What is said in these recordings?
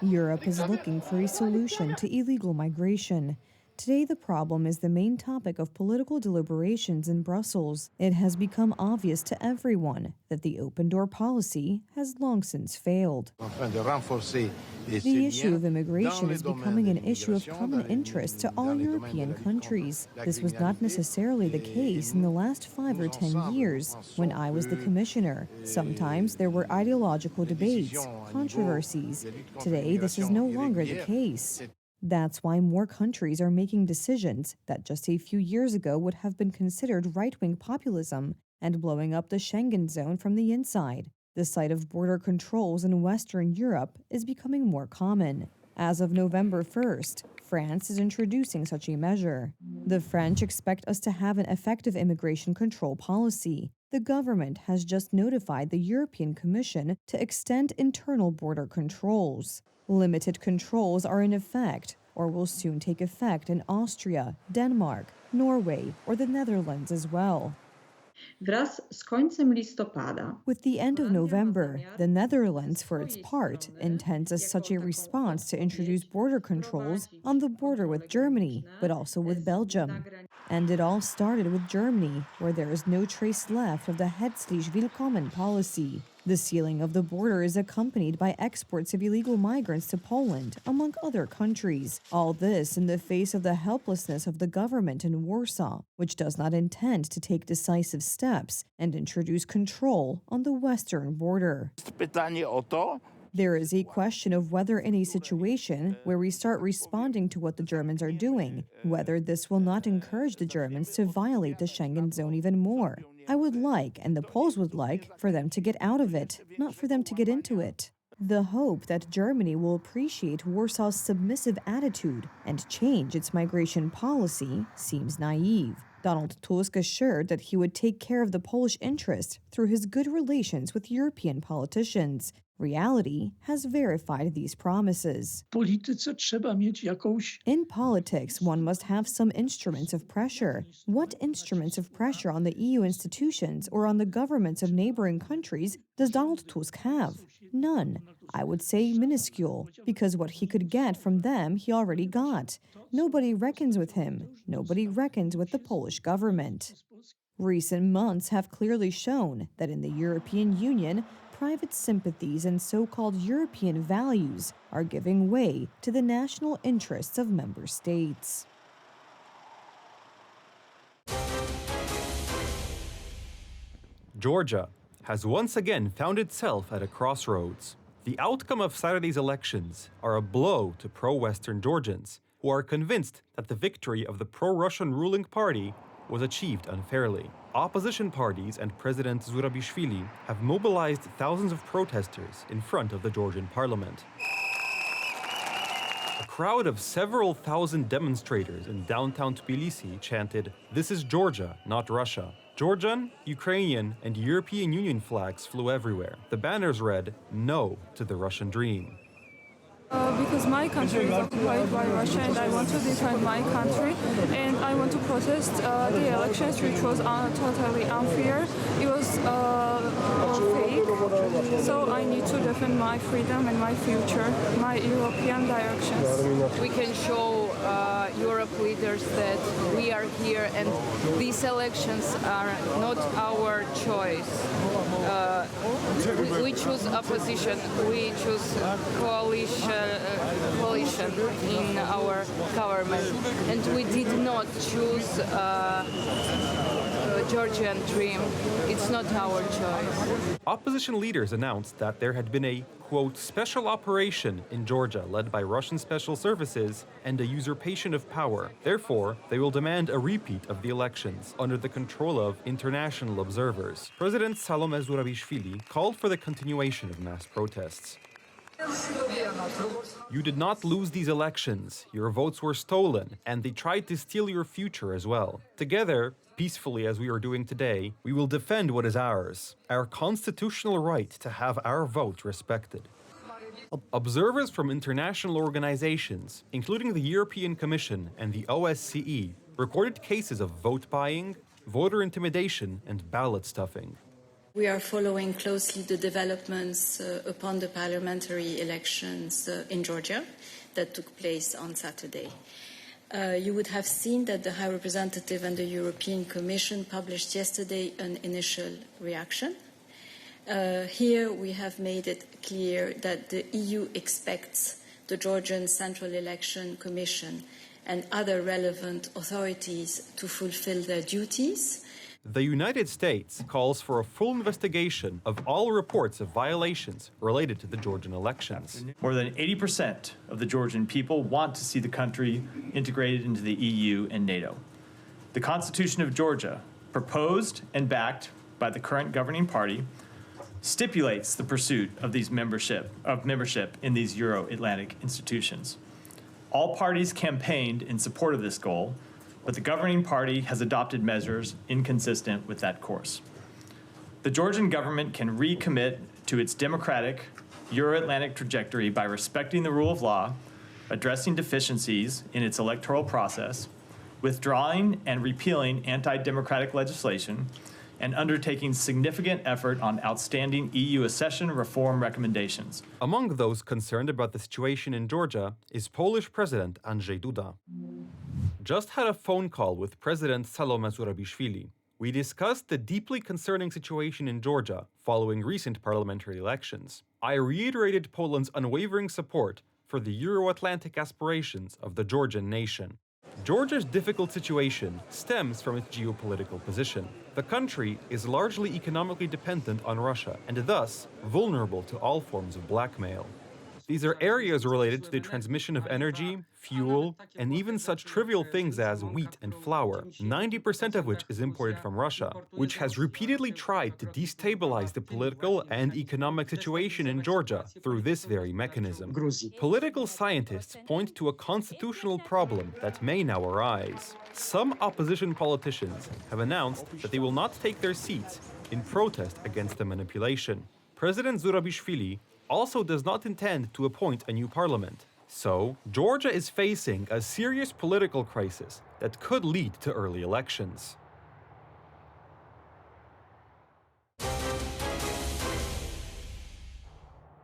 Europe is looking for a solution to illegal migration. Today, the problem is the main topic of political deliberations in Brussels. It has become obvious to everyone that the open door policy has long since failed. The issue of immigration is becoming an issue of common interest to all European countries. This was not necessarily the case in the last 5 or 10 years when I was the commissioner. Sometimes there were ideological debates, controversies. Today, this is no longer the case. That's why more countries are making decisions that just a few years ago would have been considered right-wing populism and blowing up the Schengen zone from the inside. The sight of border controls in Western Europe is becoming more common. As of November 1st, France is introducing such a measure. The French expect us to have an effective immigration control policy. The government has just notified the European Commission to extend internal border controls. Limited controls are in effect, or will soon take effect in Austria, Denmark, Norway, or the Netherlands as well. Wraz z końcem listopada With the end of November, the Netherlands, for its part, intends as such a response to introduce border controls on the border with Germany, but also with Belgium. And it all started with Germany, where there is no trace left of the Herzlich Willkommen policy. The sealing of the border is accompanied by exports of illegal migrants to Poland, among other countries. All this in the face of the helplessness of the government in Warsaw, which does not intend to take decisive steps and introduce control on the western border. There is a question of whether in a situation where we start responding to what the Germans are doing, whether this will not encourage the Germans to violate the Schengen zone even more. I would like, and the Poles would like, for them to get out of it, not for them to get into it. The hope that Germany will appreciate Warsaw's submissive attitude and change its migration policy seems naive. Donald Tusk assured that he would take care of the Polish interest through his good relations with European politicians. Reality has verified these promises. In politics, one must have some instruments of pressure. What instruments of pressure on the EU institutions or on the governments of neighboring countries does Donald Tusk have? None. I would say minuscule, because what he could get from them he already got. Nobody reckons with him. Nobody reckons with the Polish government. Recent months have clearly shown that in the European Union, private sympathies and so-called European values are giving way to the national interests of member states. Georgia has once again found itself at a crossroads. The outcome of Saturday's elections are a blow to pro-Western Georgians, who are convinced that the victory of the pro-Russian ruling party was achieved unfairly. Opposition parties and President Zurabishvili have mobilized thousands of protesters in front of the Georgian parliament. A crowd of several thousand demonstrators in downtown Tbilisi chanted, "This is Georgia, not Russia." Georgian, Ukrainian, and European Union flags flew everywhere. The banners read, "No to the Russian dream." Because my country is occupied by Russia and I want to defend my country and I want to protest the elections, which was totally unfair. It was fake, so I need to defend my freedom and my future, my European directions. We can show Europe leaders that we are here and these elections are not our choice. We choose opposition, we choose coalition in our government, and we did not choose Georgian dream. It's not our choice. Opposition leaders announced that there had been a, quote, special operation in Georgia led by Russian special services and a usurpation of power. Therefore, they will demand a repeat of the elections under the control of international observers. President Salome Zurabishvili called for the continuation of mass protests. You did not lose these elections. Your votes were stolen, and they tried to steal your future as well. Together, peacefully as we are doing today, we will defend what is ours, our constitutional right to have our vote respected. Observers from international organizations, including the European Commission and the OSCE, recorded cases of vote buying, voter intimidation, and ballot stuffing. We are following closely the developments upon the parliamentary elections in Georgia that took place on Saturday. You would have seen that the High Representative and the European Commission published yesterday an initial reaction. Here we have made it clear that the EU expects the Georgian Central Election Commission and other relevant authorities to fulfill their duties. The United States calls for a full investigation of all reports of violations related to the Georgian elections. More than 80% of the Georgian people want to see the country integrated into the EU and NATO. The Constitution of Georgia, proposed and backed by the current governing party, stipulates the pursuit of membership in these Euro-Atlantic institutions. All parties campaigned in support of this goal, but the governing party has adopted measures inconsistent with that course. The Georgian government can recommit to its democratic Euro-Atlantic trajectory by respecting the rule of law, addressing deficiencies in its electoral process, withdrawing and repealing anti-democratic legislation, and undertaking significant effort on outstanding EU accession reform recommendations. Among those concerned about the situation in Georgia is Polish President Andrzej Duda. Just had a phone call with President Salome Zurabishvili. We discussed the deeply concerning situation in Georgia following recent parliamentary elections. I reiterated Poland's unwavering support for the Euro-Atlantic aspirations of the Georgian nation. Georgia's difficult situation stems from its geopolitical position. The country is largely economically dependent on Russia and thus vulnerable to all forms of blackmail. These are areas related to the transmission of energy, fuel, and even such trivial things as wheat and flour, 90% of which is imported from Russia, which has repeatedly tried to destabilize the political and economic situation in Georgia through this very mechanism. Political scientists point to a constitutional problem that may now arise. Some opposition politicians have announced that they will not take their seats in protest against the manipulation. President Zurabishvili also does not intend to appoint a new parliament. So, Georgia is facing a serious political crisis that could lead to early elections.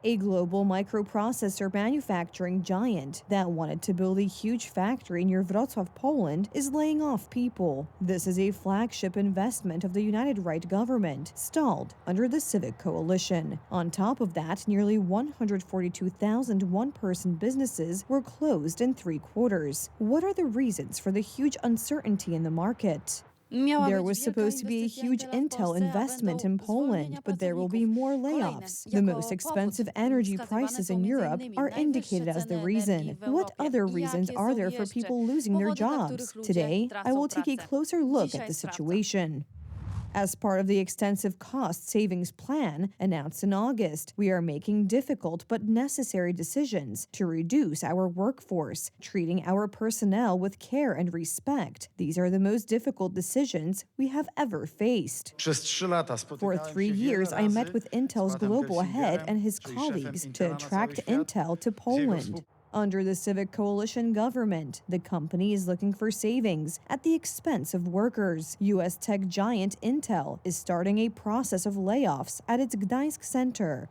A global microprocessor manufacturing giant that wanted to build a huge factory near Wrocław, Poland, is laying off people. This is a flagship investment of the United Right government, stalled under the Civic Coalition. On top of that, nearly 142,000 one-person businesses were closed in 3 quarters. What are the reasons for the huge uncertainty in the market? There was supposed to be a huge Intel investment in Poland, but there will be more layoffs. The most expensive energy prices in Europe are indicated as the reason. What other reasons are there for people losing their jobs? Today, I will take a closer look at the situation. As part of the extensive cost savings plan announced in August, we are making difficult but necessary decisions to reduce our workforce, treating our personnel with care and respect. These are the most difficult decisions we have ever faced. For 3 years, I met with Intel's global head and his colleagues to attract Intel to Poland. Under the Civic Coalition government, the company is looking for savings at the expense of workers. U.S. tech giant Intel is starting a process of layoffs at its Gdańsk center.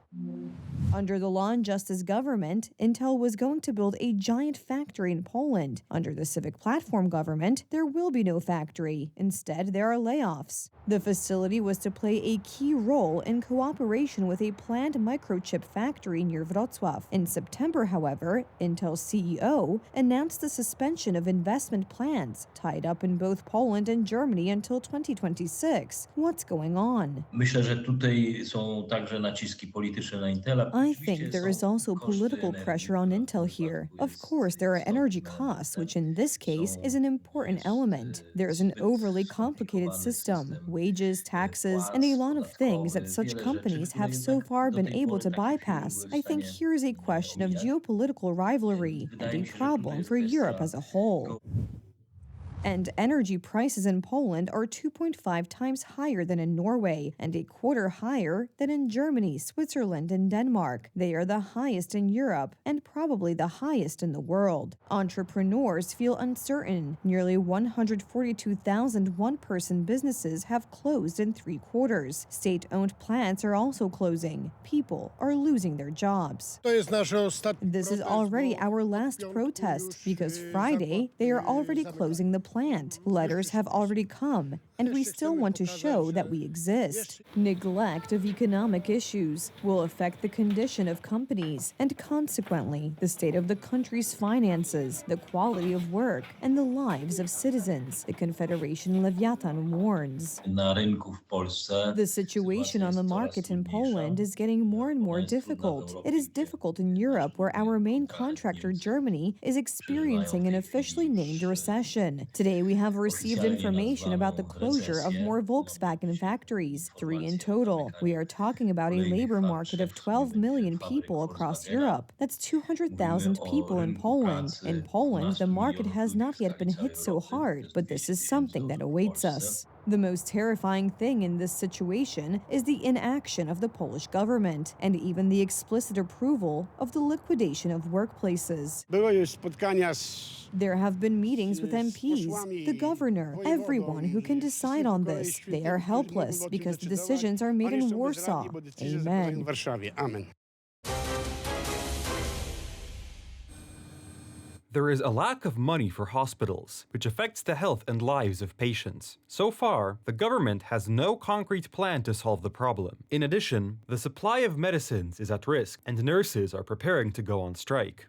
Under the Law and Justice government, Intel was going to build a giant factory in Poland. Under the Civic Platform government, there will be no factory. Instead, there are layoffs. The facility was to play a key role in cooperation with a planned microchip factory near Wrocław. In September, however, Intel's CEO announced the suspension of investment plans tied up in both Poland and Germany until 2026. What's going on? I think there is also political pressure on Intel here. Of course, there are energy costs, which in this case is an important element. There is an overly complicated system, wages, taxes, and a lot of things that such companies have so far been able to bypass. I think here is a question of geopolitical rivalry and a problem for Europe as a whole. And energy prices in Poland are 2.5 times higher than in Norway and a quarter higher than in Germany, Switzerland, and Denmark. They are the highest in Europe and probably the highest in the world. Entrepreneurs feel uncertain. Nearly 142,000 one-person businesses have closed in 3 quarters. State-owned plants are also closing. People are losing their jobs. This is already our last protest because Friday they are already closing the plant. Letters have already come, and we still want to show that we exist. Neglect of economic issues will affect the condition of companies and consequently the state of the country's finances, the quality of work, and the lives of citizens, the Confederation Leviathan warns. The situation on the market in Poland is getting more and more difficult. It is difficult in Europe, where our main contractor, Germany, is experiencing an officially named recession. Today, we have received information about the closure of more Volkswagen factories, 3 in total. We are talking about a labor market of 12 million people across Europe. That's 200,000 people in Poland. In Poland, the market has not yet been hit so hard, but this is something that awaits us. The most terrifying thing in this situation is the inaction of the Polish government and even the explicit approval of the liquidation of workplaces. There have been meetings with MPs, the governor, everyone who can decide on this. They are helpless because the decisions are made in Warsaw. Amen. There is a lack of money for hospitals, which affects the health and lives of patients. So far, the government has no concrete plan to solve the problem. In addition, the supply of medicines is at risk, and nurses are preparing to go on strike.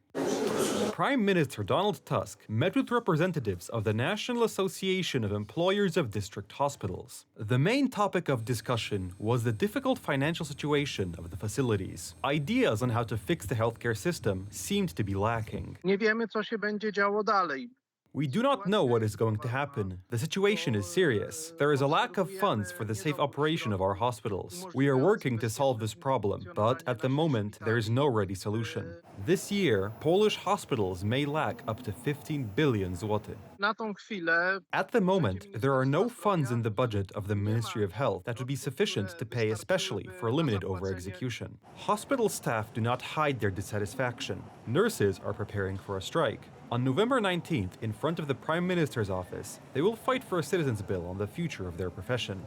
Prime Minister Donald Tusk met with representatives of the National Association of Employers of District Hospitals. The main topic of discussion was the difficult financial situation of the facilities. Ideas on how to fix the healthcare system seemed to be lacking. Nie wiemy, co się będzie działo dalej. We do not know what is going to happen. The situation is serious. There is a lack of funds for the safe operation of our hospitals. We are working to solve this problem, but at the moment, there is no ready solution. This year, Polish hospitals may lack up to 15 billion zloty. Na tą chwilę At the moment, there are no funds in the budget of the Ministry of Health that would be sufficient to pay especially for limited over-execution. Hospital staff do not hide their dissatisfaction. Nurses are preparing for a strike. On November 19th, in front of the Prime Minister's office, they will fight for a citizens' bill on the future of their profession.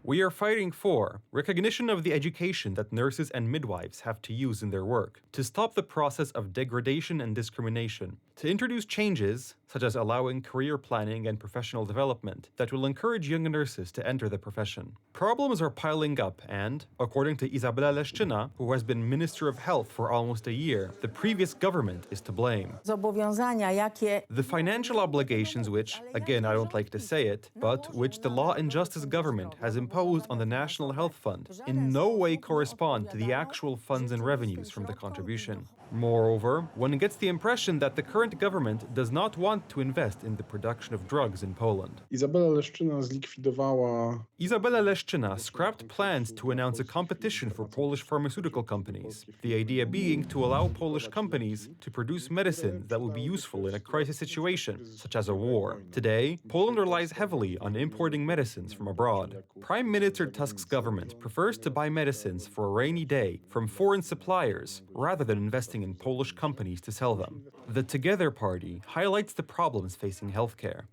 We are fighting for recognition of the education that nurses and midwives have to use in their work, to stop the process of degradation and discrimination, to introduce changes, such as allowing career planning and professional development, that will encourage young nurses to enter the profession. Problems are piling up and, according to Izabela Leszczyna, who has been Minister of Health for almost a year, the previous government is to blame. The financial obligations which, again I don't like to say it, but which the Law and Justice government has imposed on the National Health Fund in no way correspond to the actual funds and revenues from the contribution. Moreover, one gets the impression that the current government does not want to invest in the production of drugs in Poland. Izabela Leszczyna scrapped plans to announce a competition for Polish pharmaceutical companies, the idea being to allow Polish companies to produce medicines that will be useful in a crisis situation, such as a war. Today, Poland relies heavily on importing medicines from abroad. Prime Minister Tusk's government prefers to buy medicines for a rainy day from foreign suppliers rather than investing in Polish companies to sell them. The Together Party highlights the problems facing healthcare.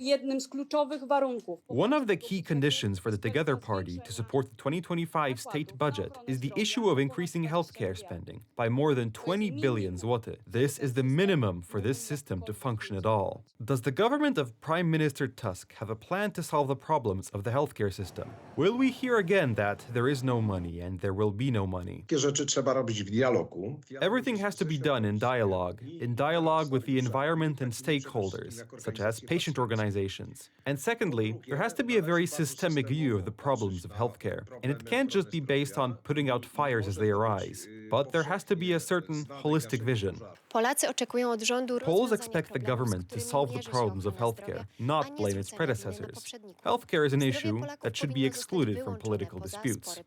One of the key conditions for the Together Party to support the 2025 state budget is the issue of increasing healthcare spending by more than 20 billion zloty. This is the minimum for this system to function at all. Does the government of Prime Minister Tusk have a plan to solve the problems of the healthcare system? Will we hear again that there is no money and there will be no money? Everything has to be done in dialogue with the environment and stakeholders, such as patient organizations. And secondly, there has to be a very systemic view of the problems of healthcare. And it can't just be based on putting out fires as they arise, but there has to be a certain holistic vision. Poles expect the government to solve the problems of healthcare, not blame its predecessors. Healthcare is an issue that should be excluded from political disputes.